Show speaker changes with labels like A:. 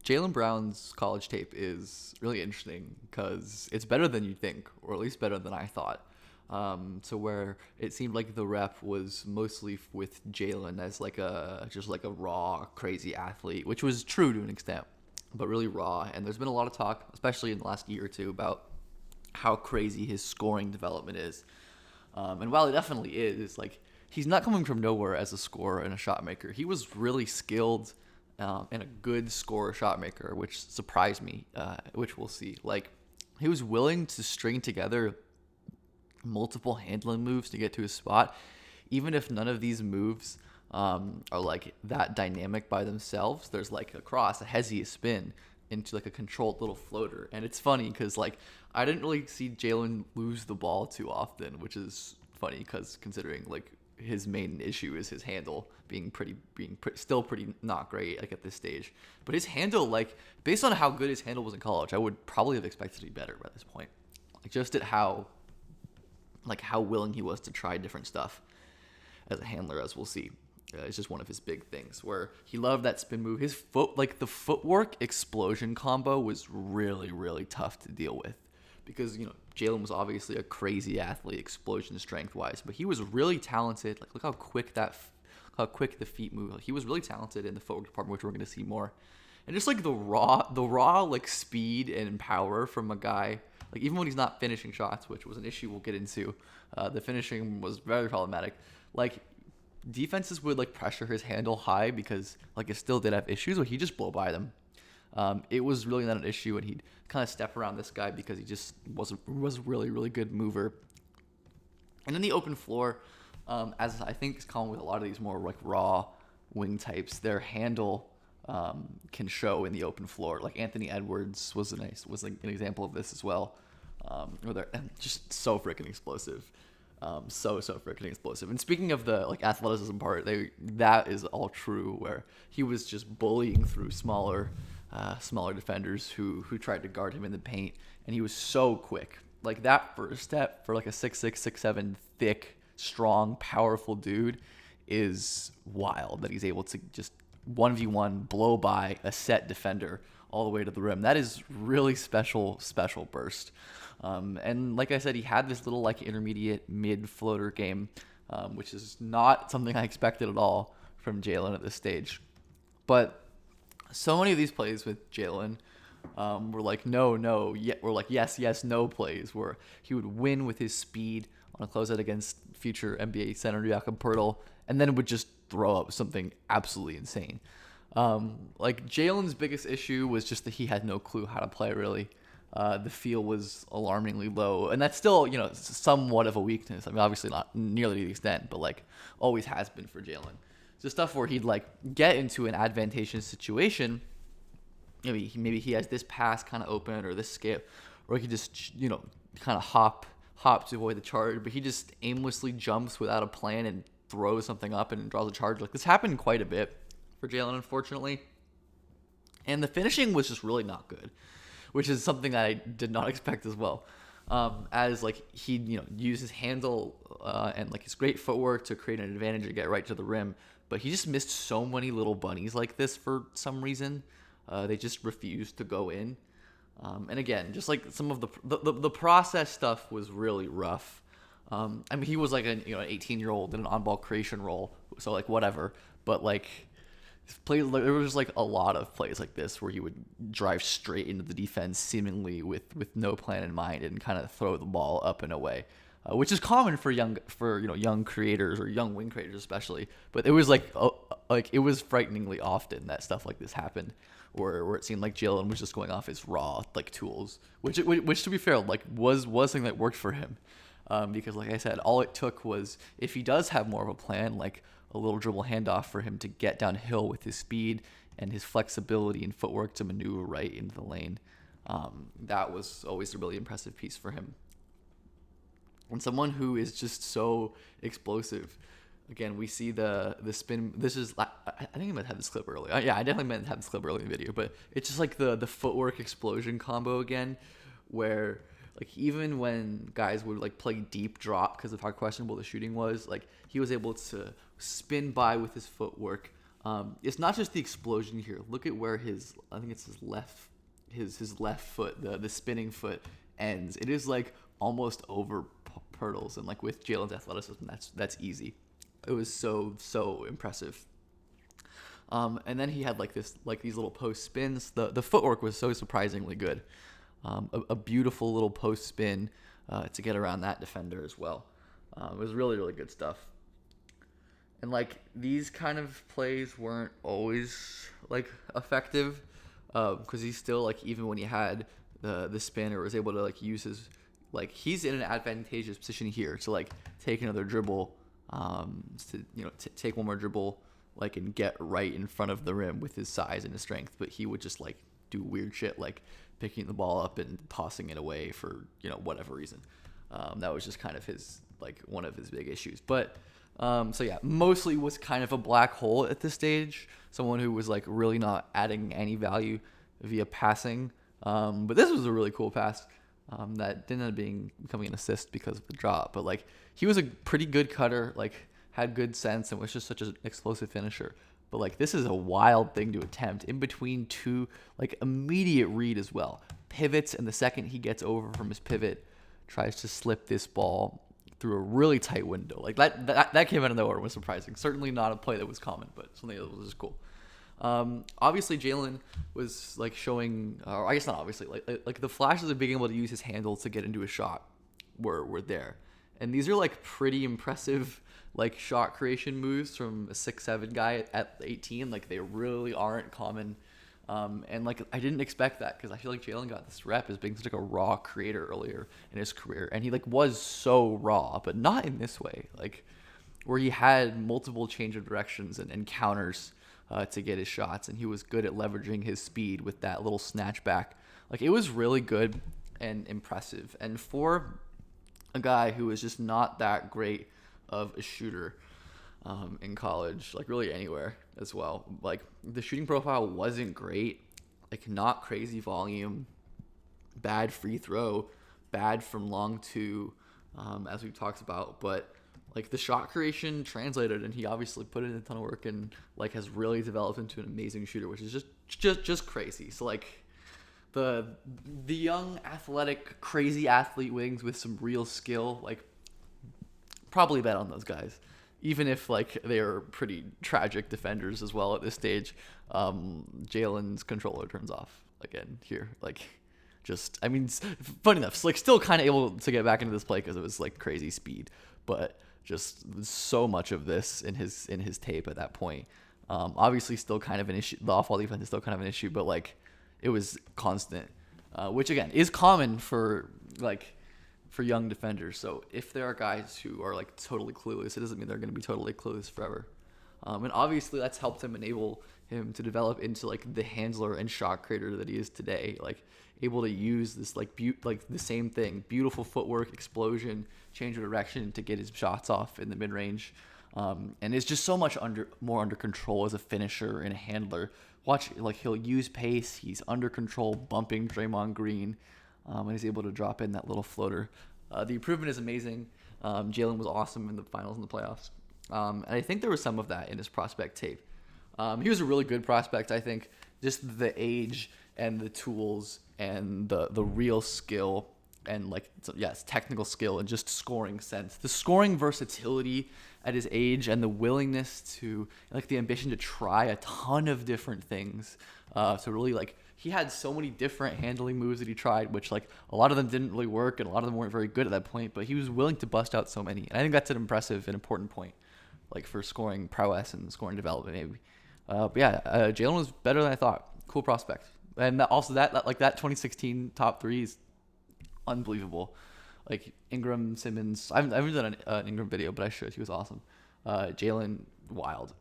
A: Jaylen Brown's college tape is really interesting because it's better than you think, or at least better than I thought. To where it seemed like the rep was mostly with Jaylen as like a just like a raw, crazy athlete, which was true to an extent, but really raw. And there's been a lot of talk, especially in the last year or two, about how crazy his scoring development is. And while it definitely is, like he's not coming from nowhere as a scorer and a shot maker. He was really skilled and a good scorer shot maker, which surprised me, which we'll see. Like he was willing to string together multiple handling moves to get to his spot, even if none of these moves are like that dynamic by themselves. There's like a cross, a hezzy, a spin into like a controlled little floater. And it's funny because like I didn't really see Jaylen lose the ball too often, which is funny because considering like his main issue is his handle still pretty not great like at this stage. But his handle, like based on how good his handle was in college, I would probably have expected to be better by this point. Like just at how willing he was to try different stuff as a handler, as we'll see. It's just one of his big things where he loved that spin move. His the footwork explosion combo was really, really tough to deal with because, Jaylen was obviously a crazy athlete, explosion strength wise, but he was really talented. Like, look how quick the feet move. Like, he was really talented in the footwork department, which we're going to see more. And just like the raw like speed and power from a guy, like even when he's not finishing shots, which was an issue we'll get into, the finishing was very problematic. Like defenses would like pressure his handle high because like it still did have issues, but he just blow by them. It was really not an issue, and he'd kind of step around this guy because he just was a really, really good mover. And then the open floor, as I think is common with a lot of these more like raw wing types, their handle can show in the open floor. Like Anthony Edwards was like an example of this as well. Where they're just so freaking explosive. So freaking explosive. And speaking of the like athleticism part, that is all true. Where he was just bullying through smaller defenders who tried to guard him in the paint, and he was so quick. Like that first step for like a 6'6", 6'7", thick, strong, powerful dude is wild. That he's able to just 1v1 blow by a set defender all the way to the rim. That is really special burst. And like I said, he had this little like intermediate mid floater game, which is not something I expected at all from Jaylen at this stage. But so many of these plays with Jaylen were like no, were like yes, no plays where he would win with his speed on a closeout against future NBA center Jakob Poeltl, and then would just throw up something absolutely insane. Like Jaylen's biggest issue was just that he had no clue how to play really. The feel was alarmingly low, and that's still, somewhat of a weakness. I mean, obviously not nearly to the extent, but like always has been for Jaylen. Just stuff where he'd like get into an advantageous situation. Maybe he has this pass kind of open or this skip, or he could just, kind of hop to avoid the charge, but he just aimlessly jumps without a plan and throws something up and draws a charge. Like this happened quite a bit for Jaylen, unfortunately. And the finishing was just really not good, which is something that I did not expect as well. As like he'd use his handle and like his great footwork to create an advantage and get right to the rim, but he just missed so many little bunnies like this for some reason. They just refused to go in. And again, just like some of the process stuff was really rough. I mean, he was like an 18-year-old in an on-ball creation role, so like whatever. But like there was like a lot of plays like this where he would drive straight into the defense, seemingly with no plan in mind, and kind of throw the ball up and away, which is common for young creators or young wing creators especially. But it was like it was frighteningly often that stuff like this happened, where it seemed like Jaylen was just going off his raw like tools, which to be fair like was something that worked for him, because like I said, all it took was if he does have more of a plan, like a little dribble handoff for him to get downhill with his speed and his flexibility and footwork to maneuver right into the lane. That was always a really impressive piece for him. And someone who is just so explosive. Again, we see the spin. This is, I think I might have this clip earlier. Yeah, I definitely meant to have this clip early in the video, but it's just like the footwork explosion combo again, where like even when guys would like play deep drop because of how questionable the shooting was, like he was able to spin by with his footwork, It's not just the explosion here. Look at where I think it's his left foot, the spinning foot ends. It is like almost over hurdles, and like with Jaylen's athleticism, that's easy. It was so impressive. And then he had these little post spins. The footwork was so surprisingly good. A beautiful little post spin to get around that defender as well. It was really, really good stuff. And like these kind of plays weren't always like effective, because he's still like, even when he had the spinner, was able to like use his, like, he's in an advantageous position here to like take another dribble, to take one more dribble, like, and get right in front of the rim with his size and his strength. But he would just like do weird shit like picking the ball up and tossing it away for whatever reason. That was just kind of his, like, one of his big issues. But so yeah, mostly was kind of a black hole at this stage. Someone who was like really not adding any value via passing. But this was a really cool pass that didn't end up becoming an assist because of the drop. But like, he was a pretty good cutter, like had good sense, and was just such an explosive finisher. But like, this is a wild thing to attempt in between two, like, immediate read as well. Pivots, and the second he gets over from his pivot, tries to slip this ball through a really tight window. Like that came out of nowhere and was surprising. Certainly not a play that was common, but something that was just cool. Obviously Jaylen was like showing, or I guess not obviously, like the flashes of being able to use his handle to get into a shot were there. And these are like pretty impressive like shot creation moves from a 6'7" guy at 18. Like, they really aren't common. And like, I didn't expect that, because I feel like Jaylen got this rep as being such like a raw creator earlier in his career, and he like was so raw, but not in this way, like where he had multiple change of directions and counters to get his shots, and he was good at leveraging his speed with that little snatch back. Like, it was really good and impressive. And for a guy who was just not that great of a shooter in college, like really anywhere as well, like the shooting profile wasn't great, like not crazy volume, bad free throw, bad from long two, as we've talked about, but like the shot creation translated, and he obviously put in a ton of work and like has really developed into an amazing shooter, which is just crazy. So like, the young, athletic, crazy athlete wings with some real skill, like, probably bet on those guys, even if like they are pretty tragic defenders as well at this stage. Jaylen's controller turns off again here, like, just, I mean, funny enough, like, still kind of able to get back into this play because it was like crazy speed, but just so much of this in his tape at that point. Obviously still kind of an issue. The off-ball defense is still kind of an issue, but like, it was constant, which again is common for young defenders. So if there are guys who are like totally clueless, it doesn't mean they're going to be totally clueless forever. And obviously that's helped him enable him to develop into like the handler and shot creator that he is today. Like, able to use this like the same thing, beautiful footwork, explosion, change of direction to get his shots off in the mid range. And is just so much more under control as a finisher and a handler. Watch, like, he'll use pace. He's under control, bumping Draymond Green, and he's able to drop in that little floater. The improvement is amazing. Jaylen was awesome in the finals and the playoffs. And I think there was some of that in his prospect tape. He was a really good prospect, I think. Just the age and the tools and the real skill and, like, yes, technical skill and just scoring sense. The scoring versatility at his age and the willingness to, like, the ambition to try a ton of different things. So really, like, he had so many different handling moves that he tried, which, like, a lot of them didn't really work and a lot of them weren't very good at that point, but he was willing to bust out so many. And I think that's an impressive and important point, like, for scoring prowess and scoring development, maybe. But yeah, Jaylen was better than I thought. Cool prospect. And also that 2016 top three is unbelievable. Like, Ingram, Simmons. I haven't done an Ingram video, but I should. He was awesome. Jaylen, wild.